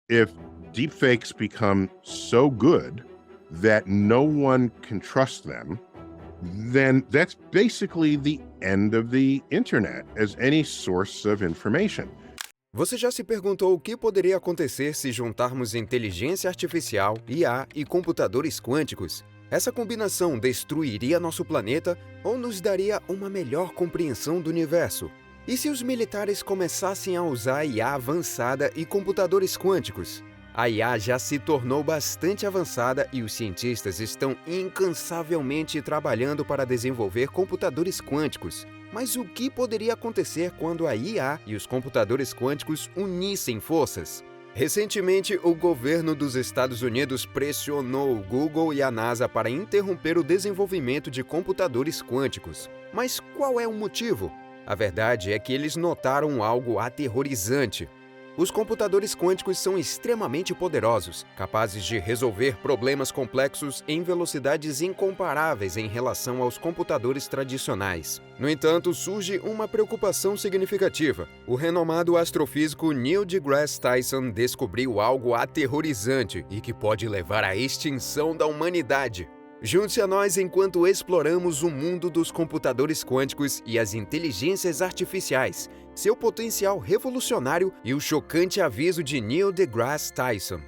If deepfakes become so good that no one can trust them, then that's basically the end of the internet as any source of information. Você já se perguntou o que poderia acontecer se juntarmos inteligência artificial, IA e computadores quânticos? Essa combinação destruiria nosso planeta ou nos daria uma melhor compreensão do universo? E se os militares começassem a usar IA avançada e computadores quânticos? A IA já se tornou bastante avançada e os cientistas estão incansavelmente trabalhando para desenvolver computadores quânticos. Mas o que poderia acontecer quando a IA e os computadores quânticos unissem forças? Recentemente, o governo dos Estados Unidos pressionou o Google e a NASA para interromper o desenvolvimento de computadores quânticos. Mas qual é o motivo? A verdade é que eles notaram algo aterrorizante. Os computadores quânticos são extremamente poderosos, capazes de resolver problemas complexos em velocidades incomparáveis em relação aos computadores tradicionais. No entanto, surge uma preocupação significativa. O renomado astrofísico Neil deGrasse Tyson descobriu algo aterrorizante e que pode levar à extinção da humanidade. Junte-se a nós enquanto exploramos o mundo dos computadores quânticos e as inteligências artificiais, seu potencial revolucionário e o chocante aviso de Neil deGrasse Tyson.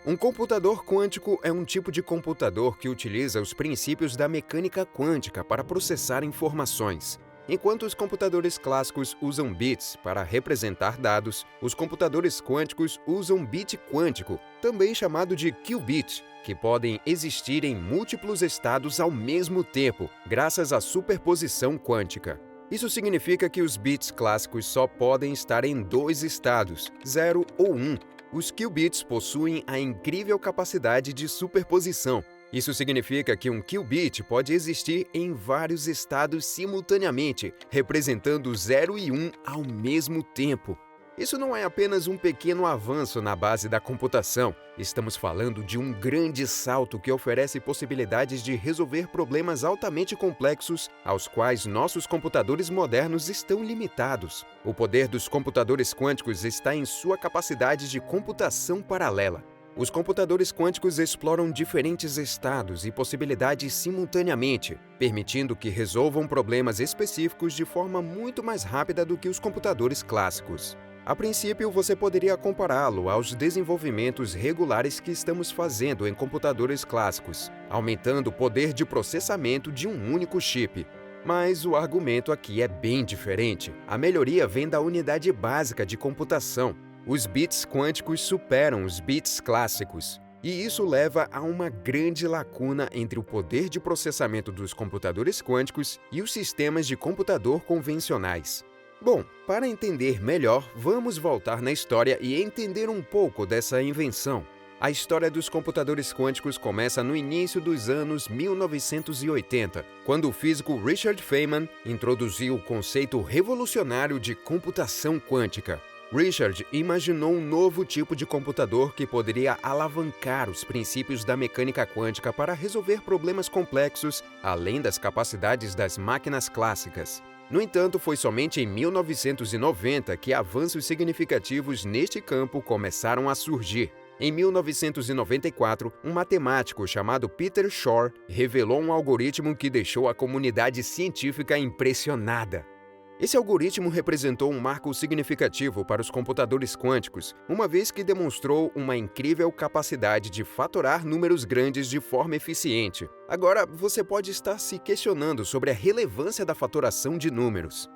Um computador quântico é um tipo de computador que utiliza os princípios da mecânica quântica para processar informações. Enquanto os computadores clássicos usam bits para representar dados, os computadores quânticos usam bit quântico, também chamado de qubit, que podem existir em múltiplos estados ao mesmo tempo, graças à superposição quântica. Isso significa que os bits clássicos só podem estar em dois estados, 0 ou 1. Os qubits possuem a incrível capacidade de superposição. Isso significa que um qubit pode existir em vários estados simultaneamente, representando 0 e 1 ao mesmo tempo. Isso não é apenas um pequeno avanço na base da computação. Estamos falando de um grande salto que oferece possibilidades de resolver problemas altamente complexos aos quais nossos computadores modernos estão limitados. O poder dos computadores quânticos está em sua capacidade de computação paralela. Os computadores quânticos exploram diferentes estados e possibilidades simultaneamente, permitindo que resolvam problemas específicos de forma muito mais rápida do que os computadores clássicos. A princípio, você poderia compará-lo aos desenvolvimentos regulares que estamos fazendo em computadores clássicos, aumentando o poder de processamento de um único chip. Mas o argumento aqui é bem diferente. A melhoria vem da unidade básica de computação. Os bits quânticos superam os bits clássicos, e isso leva a uma grande lacuna entre o poder de processamento dos computadores quânticos e os sistemas de computador convencionais. Bom, para entender melhor, vamos voltar na história e entender um pouco dessa invenção. A história dos computadores quânticos começa no início dos anos 1980, quando o físico Richard Feynman introduziu o conceito revolucionário de computação quântica. Richard imaginou um novo tipo de computador que poderia alavancar os princípios da mecânica quântica para resolver problemas complexos, além das capacidades das máquinas clássicas. No entanto, foi somente em 1990 que avanços significativos neste campo começaram a surgir. Em 1994, um matemático chamado Peter Shor revelou um algoritmo que deixou a comunidade científica impressionada. Esse algoritmo representou um marco significativo para os computadores quânticos, uma vez que demonstrou uma incrível capacidade de fatorar números grandes de forma eficiente. Agora, você pode estar se questionando sobre a relevância da fatoração de números.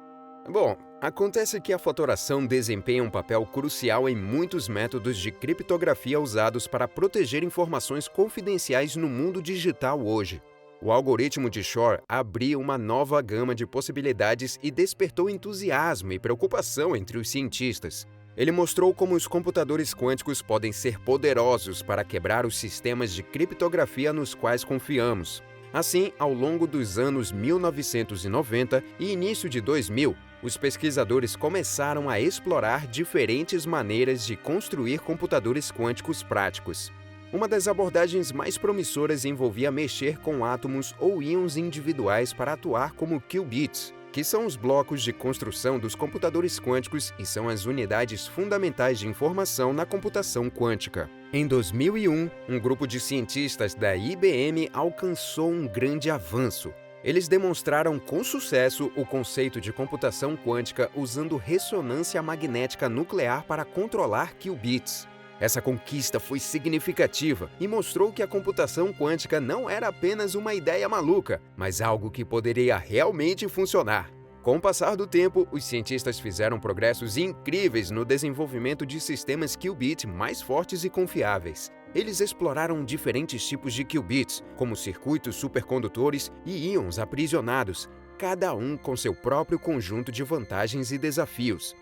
Bom, acontece que a fatoração desempenha um papel crucial em muitos métodos de criptografia usados para proteger informações confidenciais no mundo digital hoje. O algoritmo de Shor abriu uma nova gama de possibilidades e despertou entusiasmo e preocupação entre os cientistas. Ele mostrou como os computadores quânticos podem ser poderosos para quebrar os sistemas de criptografia nos quais confiamos. Assim, ao longo dos anos 1990 e início de 2000, os pesquisadores começaram a explorar diferentes maneiras de construir computadores quânticos práticos. Uma das abordagens mais promissoras envolvia mexer com átomos ou íons individuais para atuar como qubits. que são os blocos de construção dos computadores quânticos e são as unidades fundamentais de informação na computação quântica. Em 2001, um grupo de cientistas da IBM alcançou um grande avanço. Eles demonstraram com sucesso o conceito de computação quântica usando ressonância magnética nuclear para controlar qubits. Essa conquista foi significativa e mostrou que a computação quântica não era apenas uma ideia maluca, mas algo que poderia realmente funcionar. Com o passar do tempo, os cientistas fizeram progressos incríveis no desenvolvimento de sistemas qubit mais fortes e confiáveis. Eles exploraram diferentes tipos de qubits, como circuitos supercondutores e íons aprisionados, cada um com seu próprio conjunto de vantagens e desafios.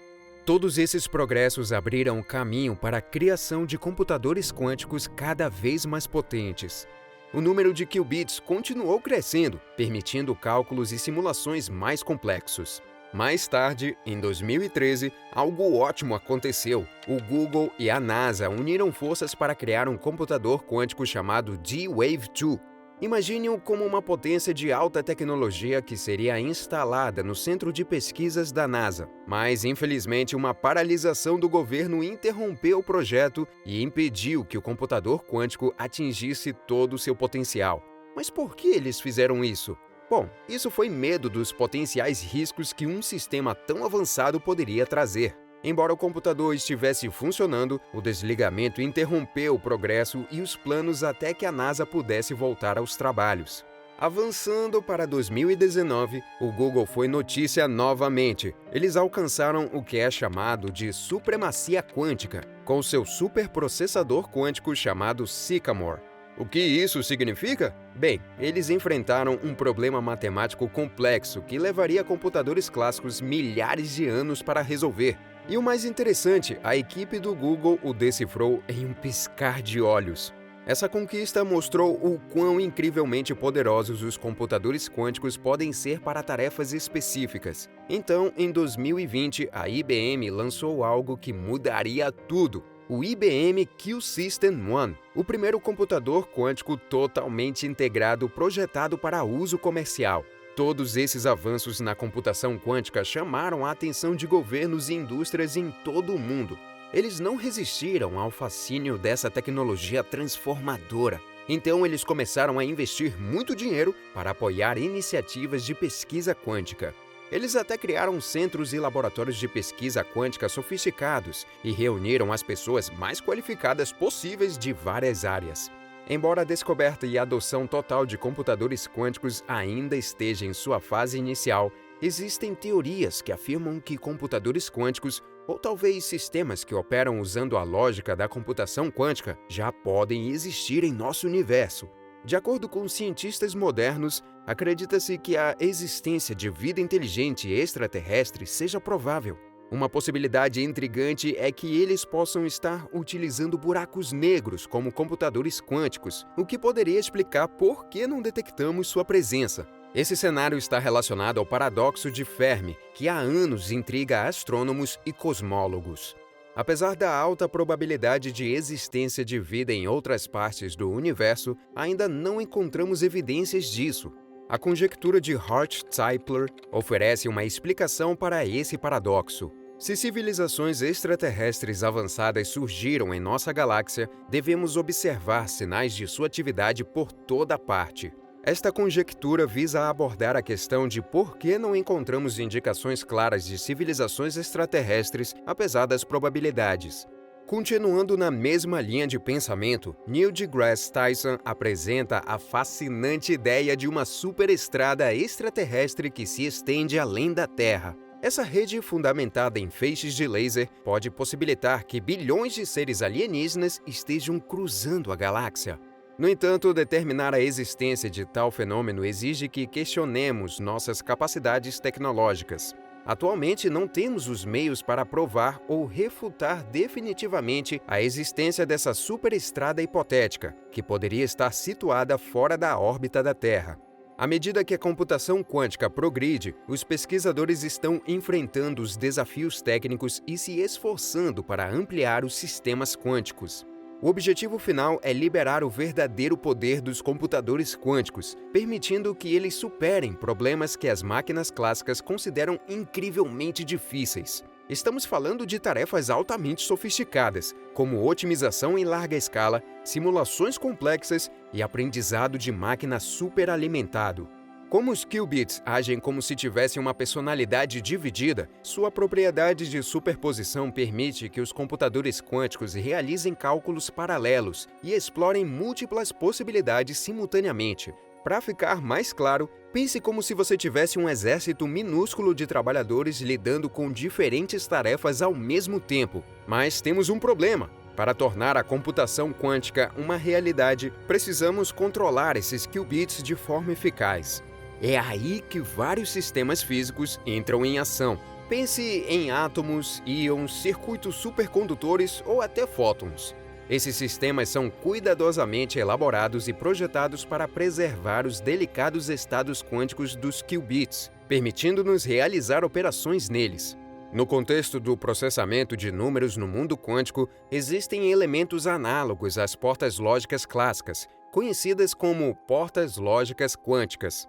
Todos esses progressos abriram o caminho para a criação de computadores quânticos cada vez mais potentes. O número de qubits continuou crescendo, permitindo cálculos e simulações mais complexos. Mais tarde, em 2013, algo ótimo aconteceu. O Google e a NASA uniram forças para criar um computador quântico chamado D-Wave 2. Imagine-o como uma potência de alta tecnologia que seria instalada no Centro de Pesquisas da NASA. Mas, infelizmente, uma paralisação do governo interrompeu o projeto e impediu que o computador quântico atingisse todo o seu potencial. Mas por que eles fizeram isso? Bom, isso foi medo dos potenciais riscos que um sistema tão avançado poderia trazer. Embora o computador estivesse funcionando, o desligamento interrompeu o progresso e os planos até que a NASA pudesse voltar aos trabalhos. Avançando para 2019, o Google foi notícia novamente. Eles alcançaram o que é chamado de supremacia quântica, com seu superprocessador quântico chamado Sycamore. O que isso significa? Bem, eles enfrentaram um problema matemático complexo que levaria computadores clássicos milhares de anos para resolver. E o mais interessante, a equipe do Google o decifrou em um piscar de olhos. Essa conquista mostrou o quão incrivelmente poderosos os computadores quânticos podem ser para tarefas específicas. Então, em 2020, a IBM lançou algo que mudaria tudo: o IBM Q-System-1, o primeiro computador quântico totalmente integrado projetado para uso comercial. Todos esses avanços na computação quântica chamaram a atenção de governos e indústrias em todo o mundo. Eles não resistiram ao fascínio dessa tecnologia transformadora. Então, eles começaram a investir muito dinheiro para apoiar iniciativas de pesquisa quântica. Eles até criaram centros e laboratórios de pesquisa quântica sofisticados e reuniram as pessoas mais qualificadas possíveis de várias áreas. Embora a descoberta e a adoção total de computadores quânticos ainda esteja em sua fase inicial, existem teorias que afirmam que computadores quânticos, ou talvez sistemas que operam usando a lógica da computação quântica, já podem existir em nosso universo. De acordo com cientistas modernos, acredita-se que a existência de vida inteligente extraterrestre seja provável. Uma possibilidade intrigante é que eles possam estar utilizando buracos negros como computadores quânticos, o que poderia explicar por que não detectamos sua presença. Esse cenário está relacionado ao paradoxo de Fermi, que há anos intriga astrônomos e cosmólogos. Apesar da alta probabilidade de existência de vida em outras partes do universo, ainda não encontramos evidências disso. A conjectura de Hart-Zeipler oferece uma explicação para esse paradoxo. Se civilizações extraterrestres avançadas surgiram em nossa galáxia, devemos observar sinais de sua atividade por toda parte. Esta conjectura visa abordar a questão de por que não encontramos indicações claras de civilizações extraterrestres, apesar das probabilidades. Continuando na mesma linha de pensamento, Neil deGrasse Tyson apresenta a fascinante ideia de uma superestrada extraterrestre que se estende além da Terra. Essa rede, fundamentada em feixes de laser, pode possibilitar que bilhões de seres alienígenas estejam cruzando a galáxia. No entanto, determinar a existência de tal fenômeno exige que questionemos nossas capacidades tecnológicas. Atualmente, não temos os meios para provar ou refutar definitivamente a existência dessa superestrada hipotética, que poderia estar situada fora da órbita da Terra. À medida que a computação quântica progride, os pesquisadores estão enfrentando os desafios técnicos e se esforçando para ampliar os sistemas quânticos. O objetivo final é liberar o verdadeiro poder dos computadores quânticos, permitindo que eles superem problemas que as máquinas clássicas consideram incrivelmente difíceis. Estamos falando de tarefas altamente sofisticadas, como otimização em larga escala, simulações complexas e aprendizado de máquina superalimentado. Como os qubits agem como se tivessem uma personalidade dividida, sua propriedade de superposição permite que os computadores quânticos realizem cálculos paralelos e explorem múltiplas possibilidades simultaneamente. Para ficar mais claro, pense como se você tivesse um exército minúsculo de trabalhadores lidando com diferentes tarefas ao mesmo tempo. Mas temos um problema. Para tornar a computação quântica uma realidade, precisamos controlar esses qubits de forma eficaz. É aí que vários sistemas físicos entram em ação. Pense em átomos, íons, circuitos supercondutores ou até fótons. Esses sistemas são cuidadosamente elaborados e projetados para preservar os delicados estados quânticos dos qubits, permitindo-nos realizar operações neles. No contexto do processamento de números no mundo quântico, existem elementos análogos às portas lógicas clássicas, conhecidas como portas lógicas quânticas.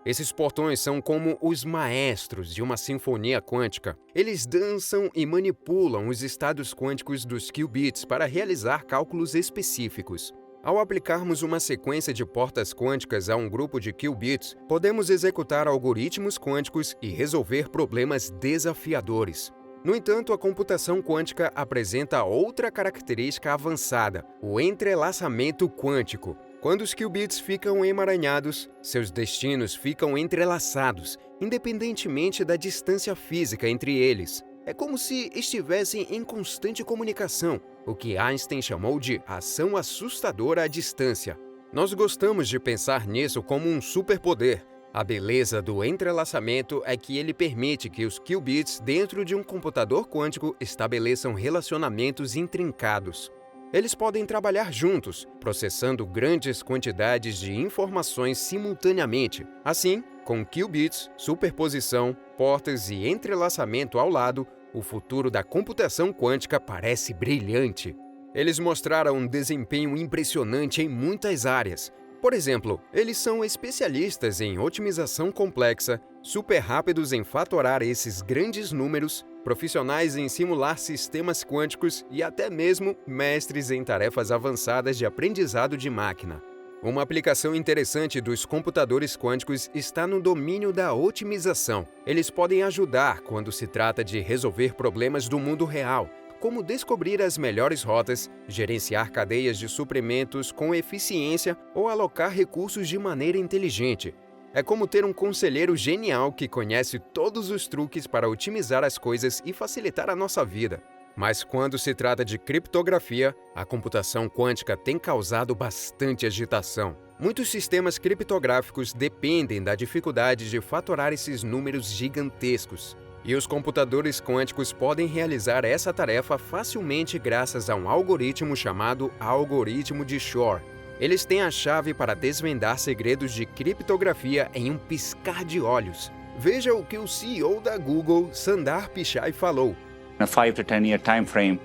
Esses portões são como os maestros de uma sinfonia quântica. Eles dançam e manipulam os estados quânticos dos qubits para realizar cálculos específicos. Ao aplicarmos uma sequência de portas quânticas a um grupo de qubits, podemos executar algoritmos quânticos e resolver problemas desafiadores. No entanto, a computação quântica apresenta outra característica avançada: o entrelaçamento quântico. Quando os qubits ficam emaranhados, seus destinos ficam entrelaçados, independentemente da distância física entre eles. É como se estivessem em constante comunicação, o que Einstein chamou de ação assustadora à distância. Nós gostamos de pensar nisso como um superpoder. A beleza do entrelaçamento é que ele permite que os qubits dentro de um computador quântico estabeleçam relacionamentos intrincados. Eles podem trabalhar juntos, processando grandes quantidades de informações simultaneamente. Assim, com qubits, superposição, portas e entrelaçamento ao lado, o futuro da computação quântica parece brilhante. Eles mostraram um desempenho impressionante em muitas áreas. Por exemplo, eles são especialistas em otimização complexa, super rápidos em fatorar esses grandes números, profissionais em simular sistemas quânticos e até mesmo mestres em tarefas avançadas de aprendizado de máquina. Uma aplicação interessante dos computadores quânticos está no domínio da otimização. Eles podem ajudar quando se trata de resolver problemas do mundo real, como descobrir as melhores rotas, gerenciar cadeias de suprimentos com eficiência ou alocar recursos de maneira inteligente. É como ter um conselheiro genial que conhece todos os truques para otimizar as coisas e facilitar a nossa vida. Mas quando se trata de criptografia, a computação quântica tem causado bastante agitação. Muitos sistemas criptográficos dependem da dificuldade de fatorar esses números gigantescos. E os computadores quânticos podem realizar essa tarefa facilmente graças a um algoritmo chamado algoritmo de Shor. Eles têm a chave para desvendar segredos de criptografia em um piscar de olhos. Veja o que o CEO da Google, Sundar Pichai, falou. In a 5 to 10 year time frame,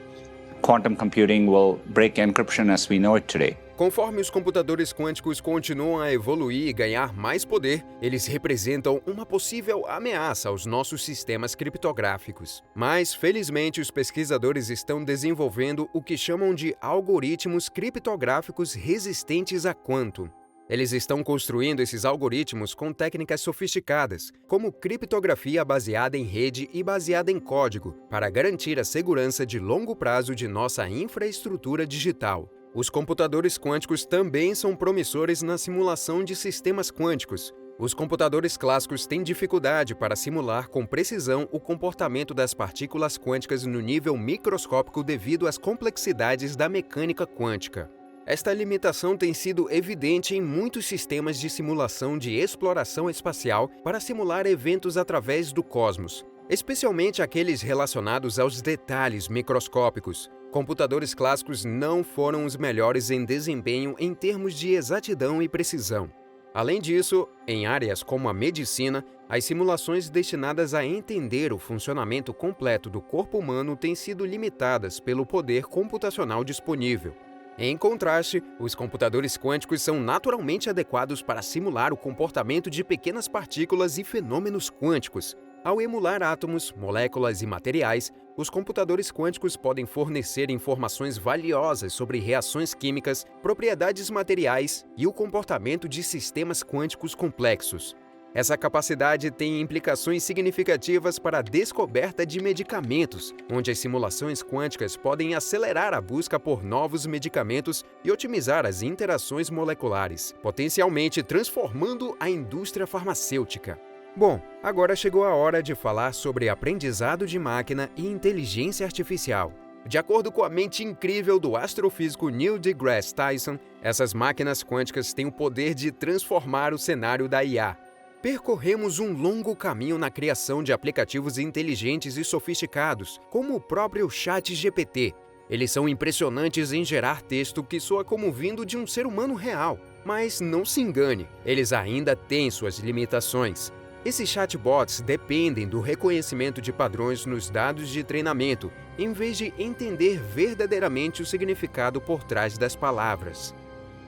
quantum computing will break encryption as we know it today. Conforme os computadores quânticos continuam a evoluir e ganhar mais poder, eles representam uma possível ameaça aos nossos sistemas criptográficos. Mas, felizmente, os pesquisadores estão desenvolvendo o que chamam de algoritmos criptográficos resistentes a quantum. Eles estão construindo esses algoritmos com técnicas sofisticadas, como criptografia baseada em rede e baseada em código, para garantir a segurança de longo prazo de nossa infraestrutura digital. Os computadores quânticos também são promissores na simulação de sistemas quânticos. Os computadores clássicos têm dificuldade para simular com precisão o comportamento das partículas quânticas no nível microscópico devido às complexidades da mecânica quântica. Esta limitação tem sido evidente em muitos sistemas de simulação de exploração espacial para simular eventos através do cosmos, especialmente aqueles relacionados aos detalhes microscópicos. Computadores clássicos não foram os melhores em desempenho em termos de exatidão e precisão. Além disso, em áreas como a medicina, as simulações destinadas a entender o funcionamento completo do corpo humano têm sido limitadas pelo poder computacional disponível. Em contraste, os computadores quânticos são naturalmente adequados para simular o comportamento de pequenas partículas e fenômenos quânticos. Ao emular átomos, moléculas e materiais, os computadores quânticos podem fornecer informações valiosas sobre reações químicas, propriedades materiais e o comportamento de sistemas quânticos complexos. Essa capacidade tem implicações significativas para a descoberta de medicamentos, onde as simulações quânticas podem acelerar a busca por novos medicamentos e otimizar as interações moleculares, potencialmente transformando a indústria farmacêutica. Bom, agora chegou a hora de falar sobre aprendizado de máquina e inteligência artificial. De acordo com a mente incrível do astrofísico Neil deGrasse Tyson, essas máquinas quânticas têm o poder de transformar o cenário da IA. Percorremos um longo caminho na criação de aplicativos inteligentes e sofisticados, como o próprio ChatGPT. Eles são impressionantes em gerar texto que soa como vindo de um ser humano real. Mas não se engane, eles ainda têm suas limitações. Esses chatbots dependem do reconhecimento de padrões nos dados de treinamento, em vez de entender verdadeiramente o significado por trás das palavras.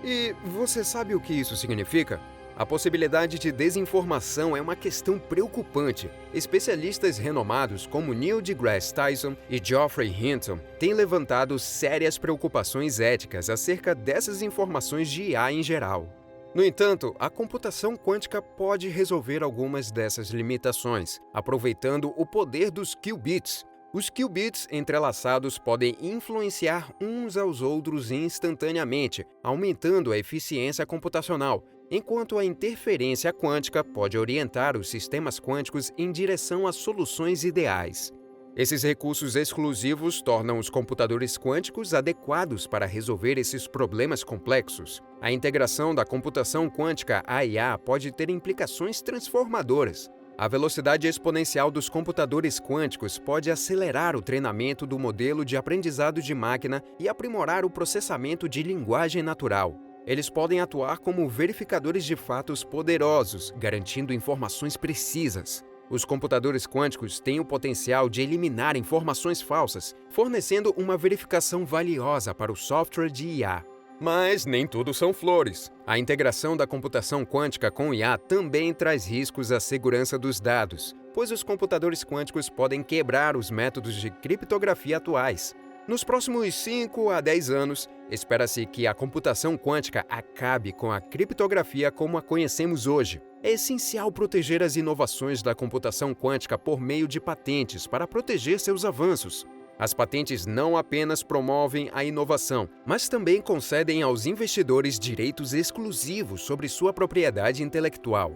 E você sabe o que isso significa? A possibilidade de desinformação é uma questão preocupante. Especialistas renomados como Neil deGrasse Tyson e Geoffrey Hinton têm levantado sérias preocupações éticas acerca dessas informações de IA em geral. No entanto, a computação quântica pode resolver algumas dessas limitações, aproveitando o poder dos qubits. Os qubits entrelaçados podem influenciar uns aos outros instantaneamente, aumentando a eficiência computacional, enquanto a interferência quântica pode orientar os sistemas quânticos em direção a soluções ideais. Esses recursos exclusivos tornam os computadores quânticos adequados para resolver esses problemas complexos. A integração da computação quântica à IA pode ter implicações transformadoras. A velocidade exponencial dos computadores quânticos pode acelerar o treinamento do modelo de aprendizado de máquina e aprimorar o processamento de linguagem natural. Eles podem atuar como verificadores de fatos poderosos, garantindo informações precisas. Os computadores quânticos têm o potencial de eliminar informações falsas, fornecendo uma verificação valiosa para o software de IA. Mas nem tudo são flores. A integração da computação quântica com IA também traz riscos à segurança dos dados, pois os computadores quânticos podem quebrar os métodos de criptografia atuais. Nos próximos 5 a 10 anos, espera-se que a computação quântica acabe com a criptografia como a conhecemos hoje. É essencial proteger as inovações da computação quântica por meio de patentes para proteger seus avanços. As patentes não apenas promovem a inovação, mas também concedem aos investidores direitos exclusivos sobre sua propriedade intelectual.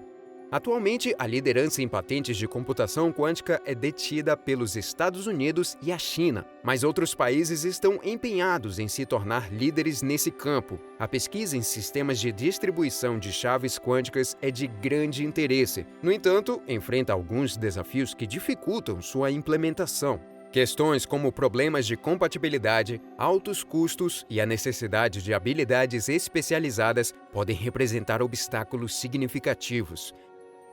Atualmente, a liderança em patentes de computação quântica é detida pelos Estados Unidos e a China, mas outros países estão empenhados em se tornar líderes nesse campo. A pesquisa em sistemas de distribuição de chaves quânticas é de grande interesse. No entanto, enfrenta alguns desafios que dificultam sua implementação. Questões como problemas de compatibilidade, altos custos e a necessidade de habilidades especializadas podem representar obstáculos significativos.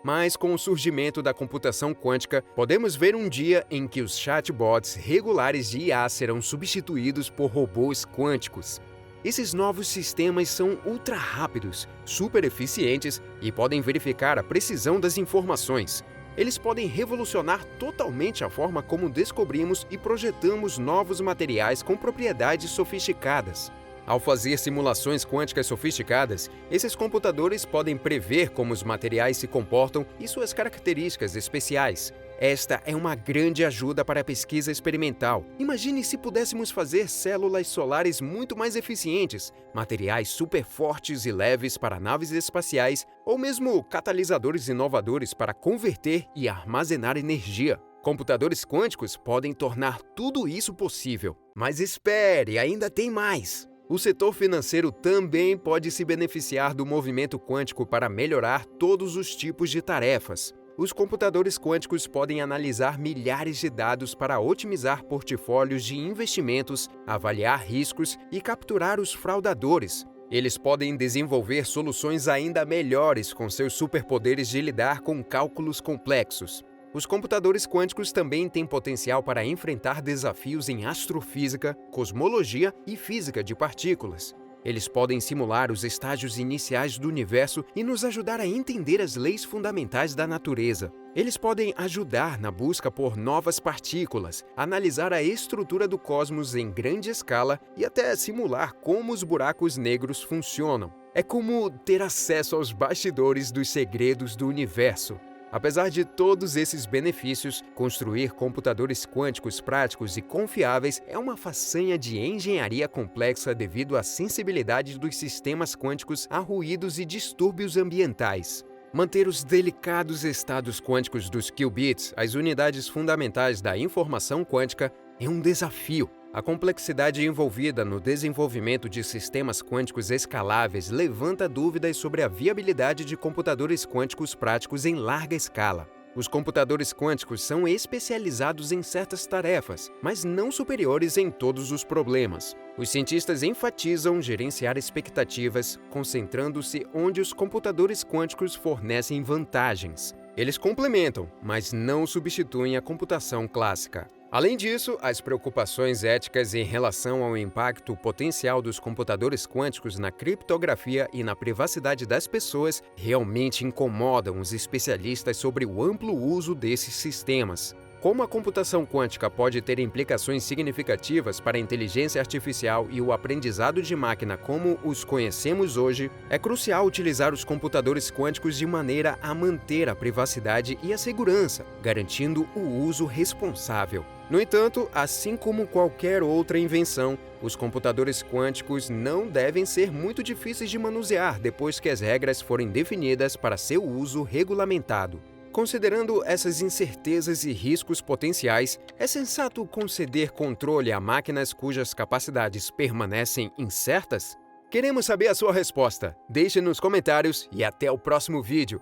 Mas com o surgimento da computação quântica, podemos ver um dia em que os chatbots regulares de IA serão substituídos por robôs quânticos. Esses novos sistemas são ultra rápidos, super eficientes e podem verificar a precisão das informações. Eles podem revolucionar totalmente a forma como descobrimos e projetamos novos materiais com propriedades sofisticadas. Ao fazer simulações quânticas sofisticadas, esses computadores podem prever como os materiais se comportam e suas características especiais. Esta é uma grande ajuda para a pesquisa experimental. Imagine se pudéssemos fazer células solares muito mais eficientes, materiais super fortes e leves para naves espaciais, ou mesmo catalisadores inovadores para converter e armazenar energia. Computadores quânticos podem tornar tudo isso possível. Mas espere, ainda tem mais! O setor financeiro também pode se beneficiar do movimento quântico para melhorar todos os tipos de tarefas. Os computadores quânticos podem analisar milhares de dados para otimizar portfólios de investimentos, avaliar riscos e capturar os fraudadores. Eles podem desenvolver soluções ainda melhores com seus superpoderes de lidar com cálculos complexos. Os computadores quânticos também têm potencial para enfrentar desafios em astrofísica, cosmologia e física de partículas. Eles podem simular os estágios iniciais do universo e nos ajudar a entender as leis fundamentais da natureza. Eles podem ajudar na busca por novas partículas, analisar a estrutura do cosmos em grande escala e até simular como os buracos negros funcionam. É como ter acesso aos bastidores dos segredos do universo. Apesar de todos esses benefícios, construir computadores quânticos práticos e confiáveis é uma façanha de engenharia complexa devido à sensibilidade dos sistemas quânticos a ruídos e distúrbios ambientais. Manter os delicados estados quânticos dos qubits, as unidades fundamentais da informação quântica, é um desafio. A complexidade envolvida no desenvolvimento de sistemas quânticos escaláveis levanta dúvidas sobre a viabilidade de computadores quânticos práticos em larga escala. Os computadores quânticos são especializados em certas tarefas, mas não superiores em todos os problemas. Os cientistas enfatizam gerenciar expectativas, concentrando-se onde os computadores quânticos fornecem vantagens. Eles complementam, mas não substituem a computação clássica. Além disso, as preocupações éticas em relação ao impacto potencial dos computadores quânticos na criptografia e na privacidade das pessoas realmente incomodam os especialistas sobre o amplo uso desses sistemas. Como a computação quântica pode ter implicações significativas para a inteligência artificial e o aprendizado de máquina como os conhecemos hoje, é crucial utilizar os computadores quânticos de maneira a manter a privacidade e a segurança, garantindo o uso responsável. No entanto, assim como qualquer outra invenção, os computadores quânticos não devem ser muito difíceis de manusear depois que as regras forem definidas para seu uso regulamentado. Considerando essas incertezas e riscos potenciais, é sensato conceder controle a máquinas cujas capacidades permanecem incertas? Queremos saber a sua resposta. Deixe nos comentários e até o próximo vídeo.